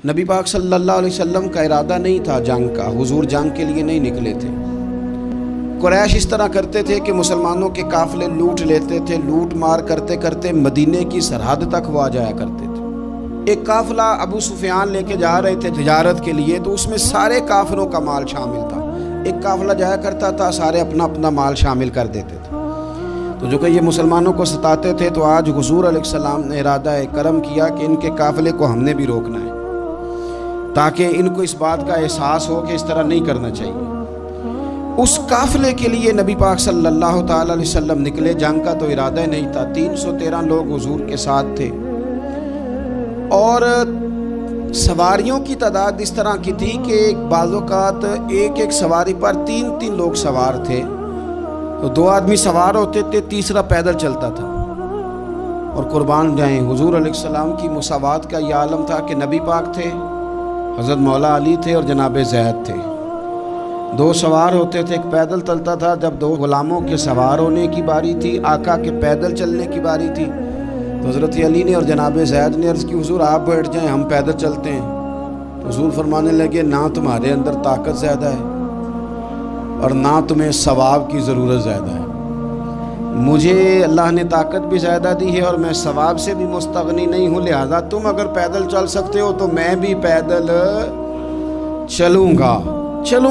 نبی پاک صلی اللہ علیہ وسلم کا ارادہ نہیں تھا جنگ کا، حضور جنگ کے لیے نہیں نکلے تھے۔ قریش اس طرح کرتے تھے کہ مسلمانوں کے قافلے لوٹ لیتے تھے، لوٹ مار کرتے کرتے مدینے کی سرحد تک وہ آ جایا کرتے تھے۔ ایک قافلہ ابو سفیان لے کے جا رہے تھے تجارت کے لیے، تو اس میں سارے کافروں کا مال شامل تھا۔ ایک قافلہ جایا کرتا تھا، سارے اپنا اپنا مال شامل کر دیتے تھے۔ تو جو کہ یہ مسلمانوں کو ستاتے تھے، تو آج حضور علیہ السلام نے ارادہ کرم کیا کہ ان کے قافلے کو ہم نے بھی روکنا ہے، تاکہ ان کو اس بات کا احساس ہو کہ اس طرح نہیں کرنا چاہیے۔ اس قافلے کے لیے نبی پاک صلی اللہ تعالی علیہ وسلم نکلے، جنگ کا تو ارادہ نہیں تھا۔ 313 لوگ حضور کے ساتھ تھے، اور سواریوں کی تعداد اس طرح کی تھی کہ بعض اوقات ایک سواری پر 3 لوگ سوار تھے، تو 2 آدمی سوار ہوتے تھے، تیسرا پیدل چلتا تھا۔ اور قربان جائیں، حضور علیہ السلام کی مساوات کا یہ عالم تھا کہ نبی پاک تھے، حضرت مولا علی تھے اور جناب زید تھے۔ 2 سوار ہوتے تھے، ایک پیدل چلتا تھا۔ جب 2 غلاموں کے سوار ہونے کی باری تھی، آقا کے پیدل چلنے کی باری تھی، تو حضرت علی نے اور جناب زید نے عرض کی، حضور آپ بیٹھ جائیں، ہم پیدل چلتے ہیں۔ تو حضور فرمانے لگے، نہ تمہارے اندر طاقت زیادہ ہے اور نہ تمہیں ثواب کی ضرورت زیادہ ہے۔ مجھے اللہ نے طاقت بھی زیادہ دی ہے اور میں ثواب سے بھی مستغنی نہیں ہوں، لہذا تم اگر پیدل چل سکتے ہو تو میں بھی پیدل چلوں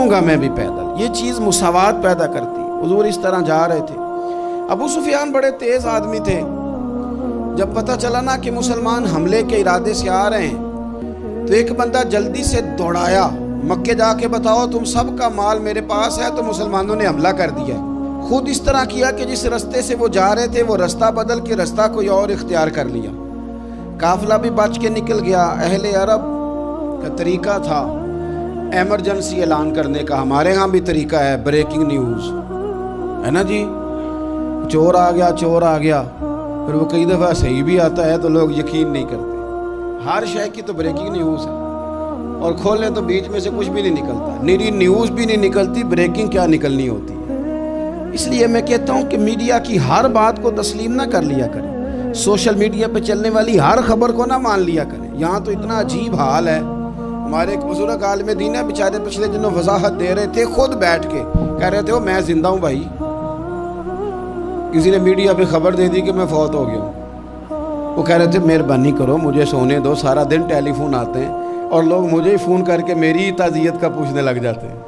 گا میں بھی پیدل۔ یہ چیز مساوات پیدا کرتی۔ حضور اس طرح جا رہے تھے۔ ابو سفیان بڑے تیز آدمی تھے۔ جب پتہ چلا نا کہ مسلمان حملے کے ارادے سے آ رہے ہیں، تو ایک بندہ جلدی سے دوڑایا، مکے جا کے بتاؤ تم سب کا مال میرے پاس ہے۔ تو مسلمانوں نے حملہ کر دیا۔ خود اس طرح کیا کہ جس رستے سے وہ جا رہے تھے، وہ رستہ بدل کے رستہ کوئی اور اختیار کر لیا۔ قافلہ بھی بچ کے نکل گیا۔ اہل عرب کا طریقہ تھا ایمرجنسی اعلان کرنے کا، ہمارے ہاں بھی طریقہ ہے، بریکنگ نیوز ہے نا جی، چور آ گیا۔ پھر وہ کئی دفعہ صحیح بھی آتا ہے تو لوگ یقین نہیں کرتے۔ ہر شے کی تو بریکنگ نیوز ہے، اور کھولیں تو بیچ میں سے کچھ بھی نہیں نکلتا، نیری نیوز بھی نہیں نکلتی، بریکنگ کیا نکلنی ہوتی ہے۔ اس لیے میں کہتا ہوں کہ میڈیا کی ہر بات کو تسلیم نہ کر لیا کریں، سوشل میڈیا پہ چلنے والی ہر خبر کو نہ مان لیا کریں۔ یہاں تو اتنا عجیب حال ہے، ہمارے ایک بزرگ عالم دین ہے، بیچارے پچھلے دنوں وضاحت دے رہے تھے، خود بیٹھ کے کہہ رہے تھے وہ میں زندہ ہوں بھائی، کسی نے میڈیا پہ خبر دے دی کہ میں فوت ہو گیا ہوں۔ وہ کہہ رہے تھے مہربانی کرو مجھے سونے دو، سارا دن ٹیلی فون آتے ہیں اور لوگ مجھے ہی فون کر کے میری ہی تعزیت کا پوچھنے لگ جاتے ہیں۔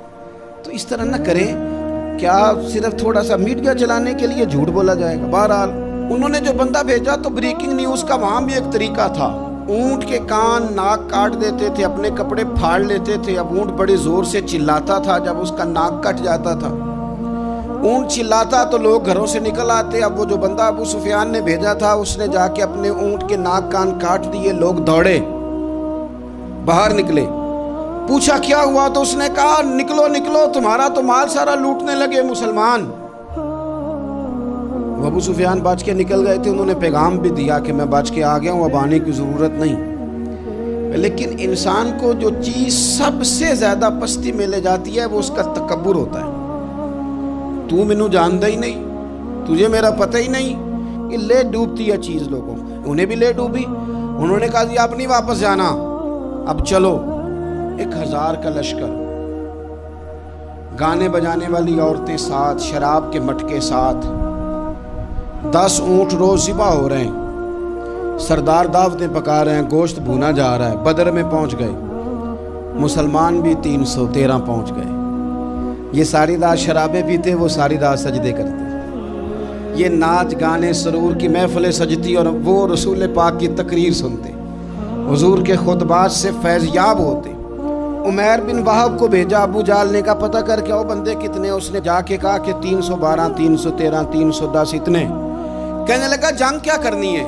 تو اس طرح نہ کریں۔ کیا صرف تھوڑا سا میڈیا چلانے کے لیے جھوٹ بولا جائے گا؟ بہرحال انہوں نے جو بندہ بھیجا، تو بریکنگ نیوز کا وہاں بھی ایک طریقہ تھا۔ اونٹ کے کان ناک کاٹ دیتے تھے، اپنے کپڑے پھاڑ لیتے تھے۔ اب اونٹ بڑے زور سے چلاتا تھا، جب اس کا ناک کٹ جاتا تھا، اونٹ چلاتا تو لوگ گھروں سے نکل آتے۔ اب وہ جو بندہ ابو سفیان نے بھیجا تھا، اس نے جا کے اپنے اونٹ کے ناک کان کاٹ دیے۔ لوگ دوڑے، باہر نکلے، پوچھا کیا ہوا، تو اس نے کہا نکلو تمہارا تو مال سارا لوٹنے لگے مسلمان۔ ابو سفیان بچ کے نکل گئے تھے، انہوں نے پیغام بھی دیا کہ میں بچ کے آ گیا ہوں، اب آنے کی ضرورت نہیں۔ لیکن انسان کو جو چیز سب سے زیادہ پستی میں لے جاتی ہے، وہ اس کا تکبر ہوتا ہے۔ تو مینوں جاندا ہی نہیں، تجھے میرا پتہ ہی نہیں، یہ لے ڈوبتی ہے چیز لوگوں۔ انہیں بھی لے ڈوبی۔ انہوں نے کہا جی آپ نہیں واپس جانا، اب چلو۔ 1000 کا لشکر، گانے بجانے والی عورتیں ساتھ، شراب کے مٹکے ساتھ، 10 اونٹ روز ذبح ہو رہے ہیں، سردار دعوتیں پکا رہے ہیں، گوشت بھونا جا رہا ہے۔ بدر میں پہنچ گئے، مسلمان بھی 313 پہنچ گئے۔ یہ ساری رات شرابیں پیتے، وہ ساری رات سجدے کرتے۔ یہ ناچ گانے سرور کی محفلیں سجتی، اور وہ رسول پاک کی تقریر سنتے، حضور کے خطبات سے فیض یاب ہوتے۔ عمیر بن وہب کو بھیجا ابو جہل نے کہا پتہ کر کے آؤ بندے کتنے۔ اس نے جا کے کہا کہ 312 313 310 اتنے۔ کہنے لگا جنگ کیا کرنی ہے،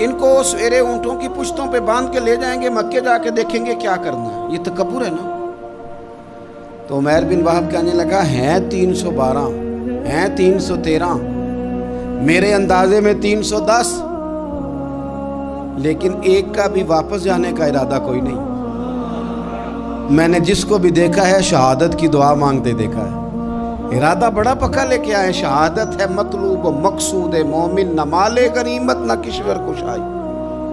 ان کو سویرے اونٹوں کی پشتوں پہ باندھ کے لے جائیں گے، مکے جا کے دیکھیں گے کیا کرنا ہے۔ یہ تکبر ہے نا۔ تو عمیر بن وہب کہنے لگا ہیں 312 ہیں 313، میرے اندازے میں 310، لیکن ایک کا بھی واپس جانے کا ارادہ کوئی نہیں۔ میں نے جس کو بھی دیکھا ہے شہادت کی دعا مانگتے دیکھا ہے، ارادہ بڑا پکا لے کے آئے، شہادت ہے مطلوب و مقصود مومن، نہ مال غنیمت نہ کشور کشائی۔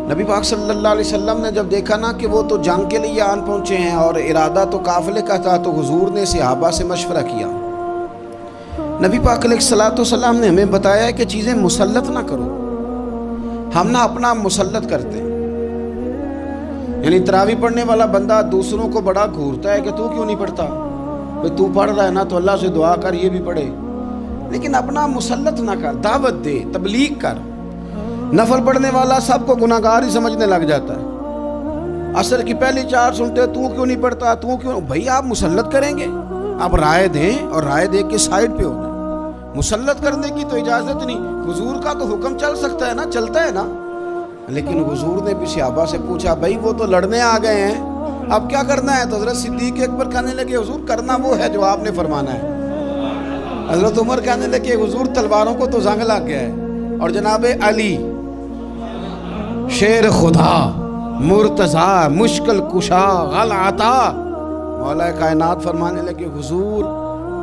نبی پاک صلی اللہ علیہ وسلم نے جب دیکھا نا کہ وہ تو جنگ کے لیے آن پہنچے ہیں اور ارادہ تو قافلے کا تھا، تو حضور نے صحابہ سے مشورہ کیا. نبی پاک علیہ الصلوۃ والسلام نے ہمیں بتایا ہے کہ چیزیں مسلط نہ کرو. ہم نہ اپنا مسلط کرتے ہیں، یعنی تراویح پڑھنے والا بندہ دوسروں کو بڑا گھورتا ہے کہ تو کیوں نہیں پڑھتا، بھئی تو پڑھ رہا ہے نا تو اللہ سے دعا کر یہ بھی پڑھے. لیکن اپنا مسلط نہ کر، دعوت دے، تبلیغ کر. نفل پڑھنے والا سب کو گناہگار ہی سمجھنے لگ جاتا ہے. عصر کی پہلی 4 سنتے تو کیوں نہیں پڑھتا، تو کیوں. بھئی آپ مسلط کریں گے، آپ رائے دیں اور رائے دے کے سائڈ پہ ہو جائیں. مسلط کرنے کی تو اجازت نہیں. حضور کا تو حکم چل سکتا ہے نا، چلتا ہے نا. لیکن حضور نے بھی صحابہ سے پوچھا، بھئی وہ تو لڑنے آ گئے ہیں، اب کیا کرنا ہے؟ تو حضرت صدیق اکبر کہنے لگے، حضور کرنا وہ ہے جو آپ نے فرمانا ہے. حضرت عمر کہنے لگے، حضور تلواروں کو تو زنگ لگ گیا ہے. اور جناب علی شیر خدا مرتضیٰ مشکل کشا غل عطا، مولا کائنات فرمانے لگے، حضور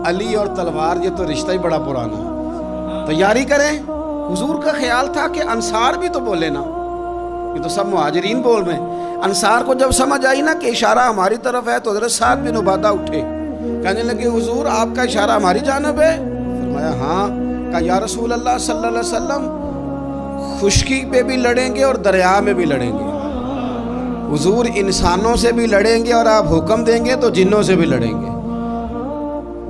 علی اور تلوار یہ تو رشتہ ہی بڑا پرانا ہے، تیاری کریں. حضور کا خیال تھا کہ انصار بھی تو بولے نا، یہ تو سب مہاجرین بول رہے ہیں. انصار کو جب سمجھ آئی نا کہ اشارہ ہماری طرف ہے تو حضرت سعد بن عبادہ اٹھے، کہنے لگے، حضور آپ کا اشارہ ہماری جانب ہے؟ فرمایا ہاں. کہا یا رسول اللہ صلی اللہ علیہ وسلم خشکی پہ بھی لڑیں گے اور دریا میں بھی لڑیں گے. حضور انسانوں سے بھی لڑیں گے اور آپ حکم دیں گے تو جنوں سے بھی لڑیں گے.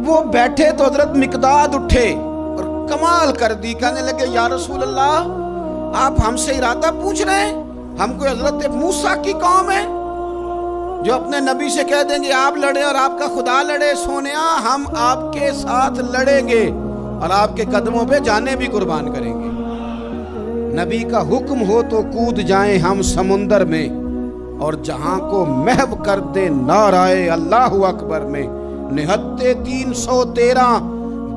وہ بیٹھے تو حضرت مقداد اٹھے اور کمال کر دی، کہنے لگے یا رسول اللہ آپ ہم سے ارادہ پوچھ رہے ہیں؟ ہم کوئی حضرت موسیٰ کی قوم ہے جو اپنے نبی سے کہہ دیں گے آپ لڑیں اور آپ کا خدا لڑے؟ سونیا ہم آپ کے ساتھ لڑیں گے اور آپ کے قدموں پہ جانیں بھی قربان کریں گے. نبی کا حکم ہو تو کود جائیں ہم سمندر میں اور جہاں کو محو کر دے نعرہ اللہ اکبر میں. نہتے 313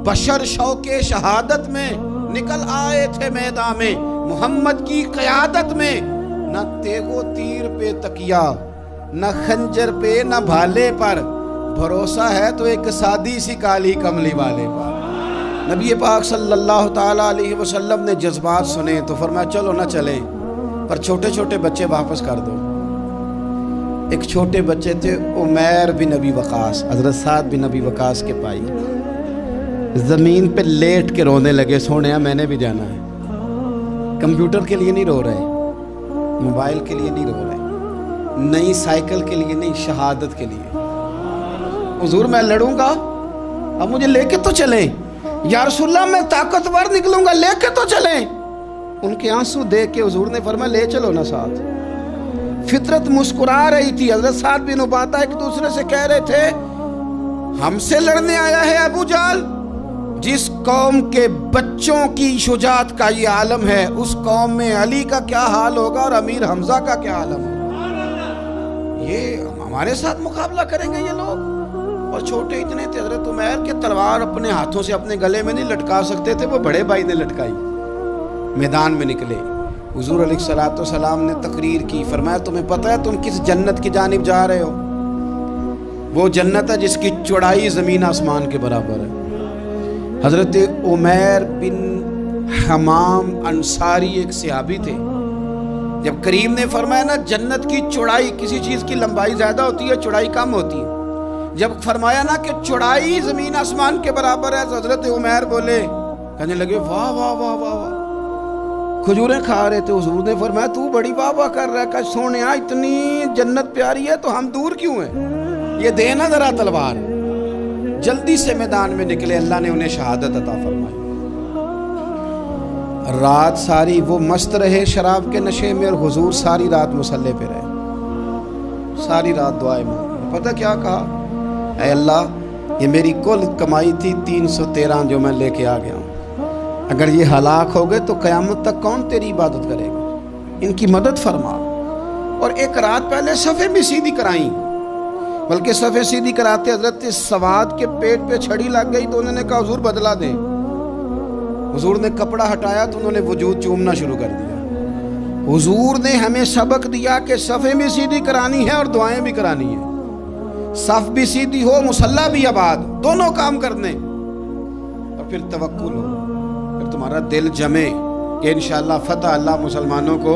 بشر شوق شہادت میں نکل آئے تھے میدان میں محمد کی قیادت میں. نہ تیغ و تیر پہ تکیا، نہ خنجر پہ، نہ بھالے پر، بھروسہ ہے تو ایک سادی سی کالی کملی والے پر. نبی پاک صلی اللہ تعالیٰ علیہ وسلم نے جذبات سنے تو فرمایا چلو نہ چلیں، پر چھوٹے چھوٹے بچے واپس کر دو. ایک چھوٹے بچے تھے عمیر بن ابی وقاص، حضرت سعد بن ابی وقاص کے بھائی، زمین پہ لیٹ کے رونے لگے، سونیا میں نے بھی جانا ہے. کمپیوٹر کے لیے نہیں رو رہے، موبائل کے لیے نہیں رو رہے، نئی سائیکل کے لیے نہیں، شہادت کے لیے. حضور میں لڑوں گا، اب مجھے لے کے تو چلیں. یا رسول اللہ میں طاقتور نکلوں گا، لے کے تو چلیں. ان کے آنسو دیکھ کے حضور نے فرمایا لے چلو نا ساتھ. فطرت مسکرا رہی تھی. حضرت سعد بن عبادہ ایک دوسرے سے کہہ رہے تھے ہم سے لڑنے آیا ہے ابو جہل. جس قوم کے بچوں کی شجاعت کا یہ عالم ہے، اس قوم میں علی کا کیا حال ہوگا اور امیر حمزہ کا کیا عالم ہوگا. یہ ہمارے ساتھ مقابلہ کریں گے یہ لوگ. اور چھوٹے اتنے تھے حضرت عمیر کے تلوار اپنے ہاتھوں سے اپنے گلے میں نہیں لٹکا سکتے تھے، وہ بڑے بھائی نے لٹکائی. میدان میں نکلے، حضور علیہ الصلوۃ والسلام نے تقریر کی. فرمایا تمہیں پتہ ہے تم کس جنت کی جانب جا رہے ہو؟ وہ جنت ہے جس کی چوڑائی زمین آسمان کے برابر ہے. حضرت عمیر بن حمام انصاری ایک صحابی تھے. جب کریم نے فرمایا نا جنت کی چوڑائی، کسی چیز کی لمبائی زیادہ ہوتی ہے چوڑائی کم ہوتی ہے، جب فرمایا نا کہ چوڑائی زمین آسمان کے برابر ہے تو حضرت عمیر بولے، کہنے لگے واہ واہ واہ واہ واہ. کھجوریں کھا رہے تھے. حضور نے فرمایا تو بڑی واہ واہ کر رہا ہے، کہ سونیا اتنی جنت پیاری ہے تو ہم دور کیوں ہیں، یہ دے نا ذرا تلوار. جلدی سے میدان میں نکلے، اللہ نے انہیں شہادت عطا فرمائی. رات ساری وہ مست رہے شراب کے نشے میں، اور حضور ساری رات مصلی پہ رہے، ساری رات دعائیں مانگی. پتہ کیا کہا؟ اے اللہ یہ میری کل کمائی تھی 313 جو میں لے کے آ گیا ہوں، اگر یہ ہلاک ہو گئے تو قیامت تک کون تیری عبادت کرے گا، ان کی مدد فرما. اور ایک رات پہلے صفیں بھی سیدھی کرائیں، بلکہ صفیں سیدھی کراتے حضرت سواد کے پیٹ پہ چھڑی لگ گئی تو انہوں نے کہا حضور بدلا دیں. حضور نے کپڑا ہٹایا تو انہوں نے وجود چومنا شروع کر دیا. حضور نے ہمیں سبق دیا کہ صفیں بھی سیدھی کرانی ہے اور دعائیں بھی کرانی ہیں. صف بھی سیدھی ہو، مصلی بھی آباد، دونوں کام کرنے. اور پھر توکل ہو، پھر تمہارا دل جمے کہ انشاءاللہ فتح اللہ مسلمانوں کو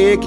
1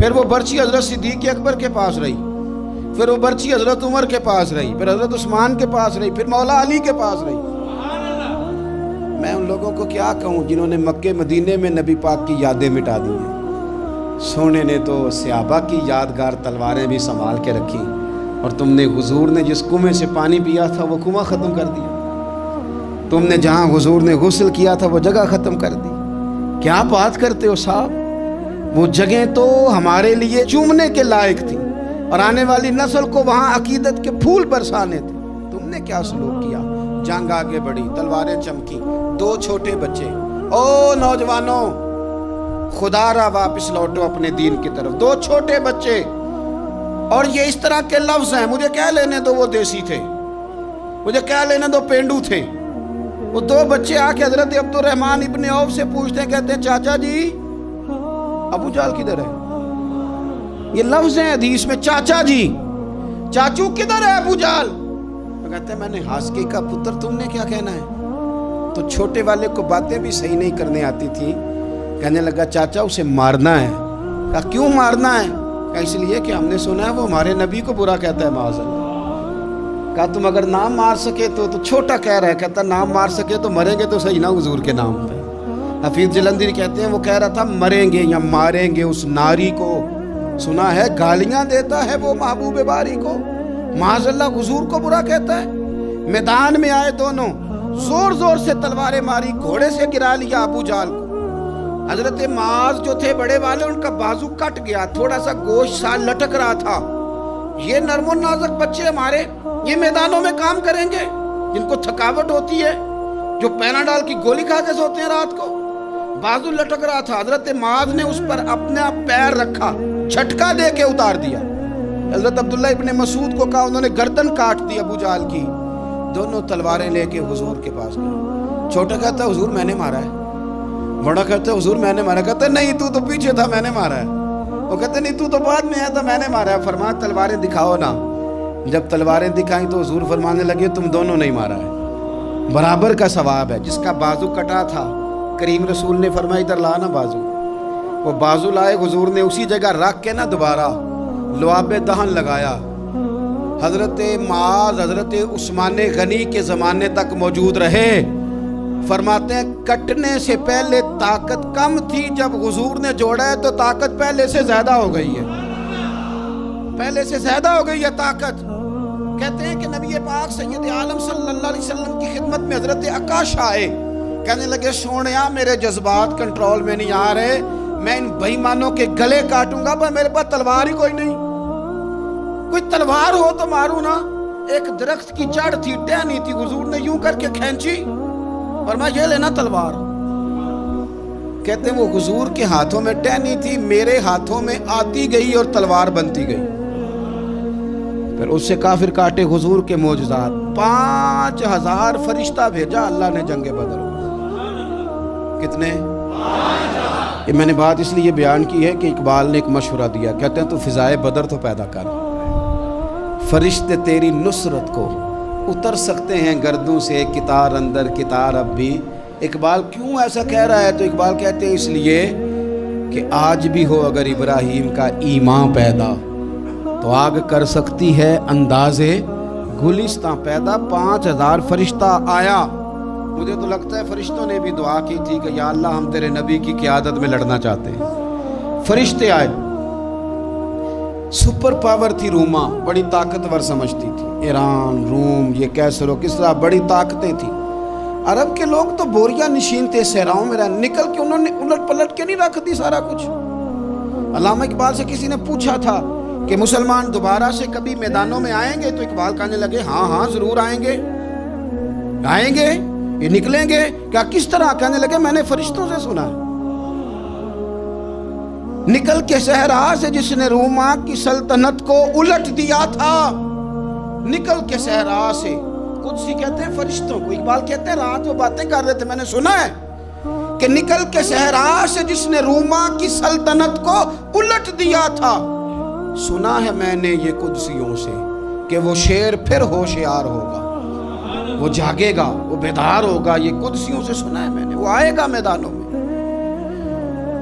پھر وہ برچی حضرت صدیق اکبر کے پاس رہی، پھر وہ برچی حضرت عمر کے پاس رہی، پھر حضرت عثمان کے پاس رہی، پھر مولا علی کے پاس رہی۔ میں ان لوگوں کو کیا کہوں جنہوں نے مکے مدینے میں نبی پاک کی یادیں مٹا دی ہیں۔ سونے نے تو صحابہ کی یادگار تلواریں بھی سنبھال کے رکھی، اور تم نے حضور نے جس کنویں سے پانی پیا تھا وہ کنواں ختم کر دیا، تم نے جہاں حضور نے غسل کیا تھا وہ جگہ ختم کر دی۔ کیا بات کرتے ہو صاحب، وہ جگہیں تو ہمارے لیے چومنے کے لائق تھی اور آنے والی نسل کو وہاں عقیدت کے پھول برسانے تھے۔ تم نے کیا سلوک کیا؟ جنگ آگے بڑھی، تلواریں چمکی، 2 چھوٹے بچے۔ او نوجوانوں، خدا را واپس لوٹو اپنے دین کی طرف، 2 چھوٹے بچے، اور یہ اس طرح کے لفظ ہیں، مجھے کیا لینے دو وہ دیسی تھے، مجھے کیا لینے دو پینڈو تھے۔ وہ 2 بچے آ کے حضرت عبد الرحمن ابن عوف سے پوچھتے ہیں، کہتے ہیں چاچا جی ابو جہل کدھر ہے؟ یہ لفظ ہیں حدیث میں، چاچا جی، چاچو کدھر ہے ابو جہل؟ تو کہتے ہیں میں نے ہاسکی کا پتر، تم نے کیا کہنا ہے؟ تو چھوٹے والے کو باتیں بھی صحیح نہیں کرنے آتی تھی، کہنے لگا چاچا اسے مارنا ہے۔ کہا کیوں مارنا ہے؟ کہا اس لیے کہ ہم نے سنا ہے وہ ہمارے نبی کو برا کہتا ہے معاذ اللہ۔ کہا تم اگر نام مار سکے تو چھوٹا کہہ رہا ہے، کہتا نام مار سکے تو مریں گے تو صحیح نا حضور کے نام پہ۔ حفیظ جلندری کہتے ہیں وہ کہہ رہا تھا مریں گے یا ماریں گے اس ناری کو، سنا ہے گالیاں دیتا ہے وہ محبوب باری کو، معاذ اللہ حضور کو برا کہتا ہے۔ میدان میں آئے دونوں، زور زور سے تلواریں ماری، گھوڑے سے گرا لیا ابو جہل کو۔ حضرت معاذ جو تھے بڑے والے، ان کا بازو کٹ گیا، تھوڑا سا گوشت سا لٹک رہا تھا۔ یہ نرم و نازک بچے ہمارے، یہ میدانوں میں کام کریں گے، جن کو تھکاوٹ ہوتی ہے، جو پیناڈال کی گولی کھا کے سوتے ہیں رات کو، بازو لٹک رہا تھا۔ حضرت معاذ نے اس پر اپنا پیر رکھا، جھٹکا دے کے اتار دیا۔ حضرت عبداللہ ابن مسعود کو کہا، انہوں نے گردن کاٹ دی ابو جہل کی۔ دونوں تلواریں لے کے حضور کے پاس گئے۔ چھوٹا کہتا ہے حضور میں نے مارا ہے، بڑا کہتا ہے حضور میں نے مارا، کہتا ہے نہیں تو پیچھے تھا میں نے مارا ہے۔ وہ کہتے ہیں نہیں تو بعد میں آیا تھا میں نے مارا ہے۔ فرمایا تلواریں دکھاؤ نا۔ جب تلواریں دکھائیں تو حضور فرمانے لگے تم دونوں نہیں مارا ہے، برابر کا ثواب ہے۔ جس کا بازو کٹا تھا کریم رسول نے فرمایا ادھر لا نا بازو، وہ بازو لائے، حضور نے اسی جگہ رکھ کے نا دوبارہ لعاب دہن لگایا۔ حضرت معاذ حضرت عثمان غنی کے زمانے تک موجود رہے۔ فرماتے ہیں کٹنے سے پہلے طاقت کم تھی، جب حضور نے جوڑا ہے تو طاقت پہلے سے زیادہ ہو گئی ہے، پہلے سے زیادہ ہو گئی ہے طاقت۔ کہتے ہیں کہ نبی پاک سید عالم صلی اللہ علیہ وسلم کی خدمت میں حضرت عکاش آئے، کہنے لگے سونیا میرے جذبات کنٹرول میں نہیں آ رہے، میں ان بے ایمانوں کے گلے کاٹوں گا، پر میرے پاس تلوار ہی کوئی نہیں، کوئی تلوار ہو تو ماروں نا۔ ایک درخت کی جڑ تھی، ٹہنی تھی، حضور نے یوں کر کے کھینچی، فرمایا یہ لینا تلوار۔ کہتے ہیں وہ حضور کے ہاتھوں میں ٹہنی تھی، میرے ہاتھوں میں آتی گئی اور تلوار بنتی گئی۔ پھر اس سے کافر کاٹے حضور کے معجزات، 5000 فرشتہ بھیجا اللہ نے جنگ بدر میں۔ کتنے؟ یہ میں نے بات اس لیے بیان کی ہے کہ اقبال نے ایک مشورہ دیا، کہتے ہیں تو فضائے بدر تو پیدا کر، فرشتے تیری نصرت کو اتر سکتے ہیں گردوں سے، کتار اندر کتار اب بھی۔ اقبال کیوں ایسا کہہ رہا ہے؟ تو اقبال کہتے ہیں اس لیے کہ آج بھی ہو اگر ابراہیم کا ایمان پیدا تو آگ کر سکتی ہے انداز گلستاں پیدا۔ 5000 فرشتہ آیا۔ مجھے تو لگتا ہے فرشتوں نے بھی دعا کی تھی کہ یا اللہ ہم تیرے نبی کی قیادت میں لڑنا چاہتے ہیں۔ فرشتے آئے، سپر پاور تھی روما، بڑی طاقتور سمجھتی تھی، ایران، روم، یہ کیسر و کسرا، بڑی طاقتیں تھیں۔ عرب کے لوگ تو بوریا نشین تھے، صحراؤں میں نکل کے انہوں نے الٹ پلٹ کے نہیں رکھ دی سارا کچھ۔ علامہ اقبال سے کسی نے پوچھا تھا کہ مسلمان دوبارہ سے کبھی میدانوں میں آئیں گے؟ تو اقبال کہنے لگے ہاں ہاں ضرور آئیں گے، آئیں گے، یہ نکلیں گے۔ کیا کس طرح؟ کہنے لگے میں نے فرشتوں سے سنا ہے، نکل کے صحرا سے جس نے روما کی سلطنت کو الٹ دیا تھا، نکل کے صحرا سے، قدسی کہتے ہیں فرشتوں کو، اقبال کہتے ہیں رات وہ باتیں کر رہے تھے میں نے سنا ہے کہ نکل کے صحرا سے جس نے روما کی سلطنت کو الٹ دیا تھا، سنا ہے میں نے یہ قدسیوں سے کہ وہ شیر پھر ہوشیار ہوگا، وہ جاگے گا، وہ بیدار ہوگا، یہ قدسیوں سے سنا ہے میں نے، وہ آئے گا میدانوں میں۔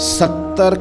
70